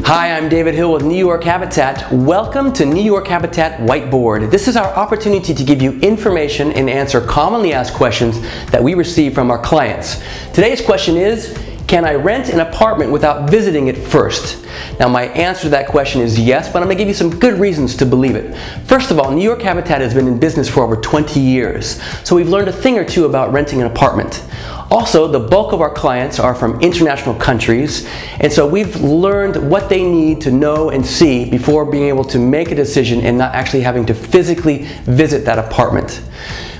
Hi, I'm David Hill with New York Habitat. Welcome to New York Habitat Whiteboard. This is our opportunity to give you information and answer commonly asked questions that we receive from our clients. Today's question is, can I rent an apartment without visiting it first? Now, my answer to that question is yes, but I'm going to give you some good reasons to believe it. First of all, New York Habitat has been in business for over 20 years, so we've learned a thing or two about renting an apartment. Also, the bulk of our clients are from international countries, and so we've learned what they need to know and see before being able to make a decision and not actually having to physically visit that apartment.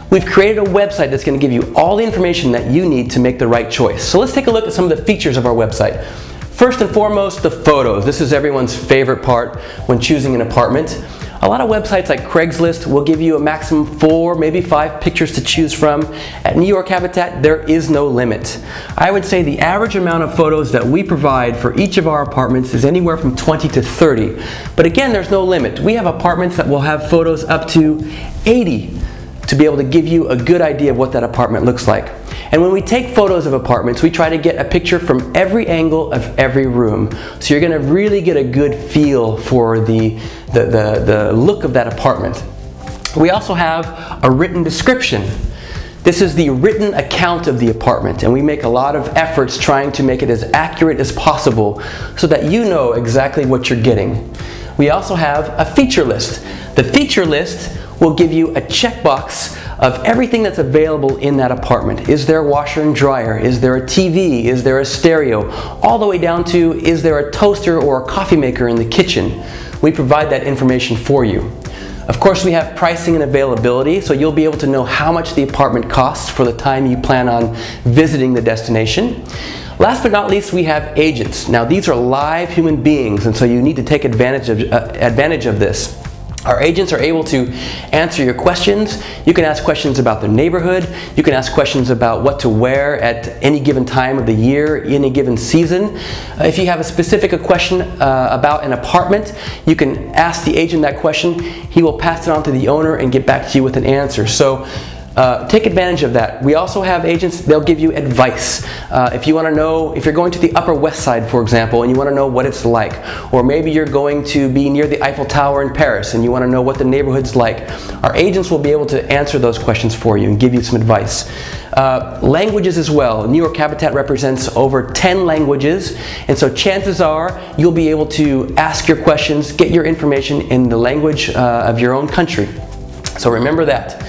We've created a website that's going to give you all the information that you need to make the right choice. So let's take a look at some of the features of our website. First and foremost, the photos. This is everyone's favorite part when choosing an apartment. A lot of websites like Craigslist will give you a maximum 4, maybe 5 pictures to choose from. At New York Habitat, there is no limit. I would say the average amount of photos that we provide for each of our apartments is anywhere from 20 to 30. But again, there's no limit. We have apartments that will have photos up to 80 to be able to give you a good idea of what that apartment looks like. And when we take photos of apartments, we try to get a picture from every angle of every room. So you're gonna really get a good feel for the look of that apartment. We also have a written description. This is the written account of the apartment, and we make a lot of efforts trying to make it as accurate as possible so that you know exactly what you're getting. We also have a feature list. The feature list will give you a checkbox of everything that's available in that apartment. Is there a washer and dryer? Is there a TV? Is there a stereo? All the way down to, is there a toaster or a coffee maker in the kitchen? We provide that information for you. Of course, we have pricing and availability, so you'll be able to know how much the apartment costs for the time you plan on visiting the destination. Last but not least, we have agents. Now, these are live human beings, and so you need to take advantage of this. Our agents are able to answer your questions. You can ask questions about the neighborhood. You can ask questions about what to wear at any given time of the year, any given season. If you have a specific question about an apartment, you can ask the agent that question. He will pass it on to the owner and get back to you with an answer. So take advantage of that. We also have agents, they'll give you advice. If you want to know, if you're going to the Upper West Side, for example, and you want to know what it's like, or maybe you're going to be near the Eiffel Tower in Paris and you want to know what the neighborhood's like, our agents will be able to answer those questions for you and give you some advice. Languages as well. New York Habitat represents over 10 languages, and so chances are you'll be able to ask your questions, get your information in the language of your own country. So remember that.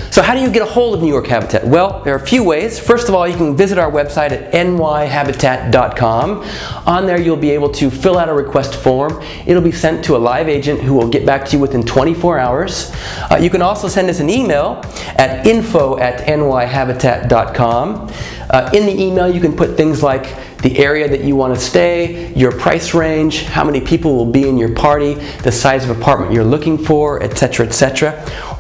So how do you get a hold of New York Habitat? Well, there are a few ways. First of all, you can visit our website at nyhabitat.com. On there, you'll be able to fill out a request form. It'll be sent to a live agent who will get back to you within 24 hours. You can also send us an email at info@nyhabitat.com. In the email, you can put things like the area that you want to stay, your price range, how many people will be in your party, the size of apartment you're looking for, etc., etc.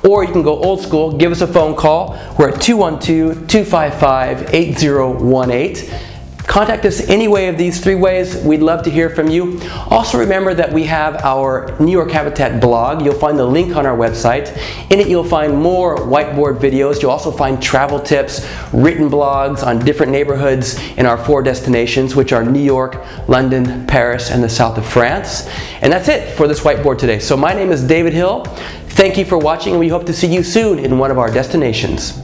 Or you can go old school, give us a phone call. We're at 212-255-8018. Contact us any way of these 3 ways. We'd love to hear from you. Also remember that we have our New York Habitat blog. You'll find the link on our website. In it you'll find more whiteboard videos. You'll also find travel tips, written blogs on different neighborhoods in our 4 destinations, which are New York, London, Paris, and the south of France. And that's it for this whiteboard today. So my name is David Hill. Thank you for watching, and we hope to see you soon in one of our destinations.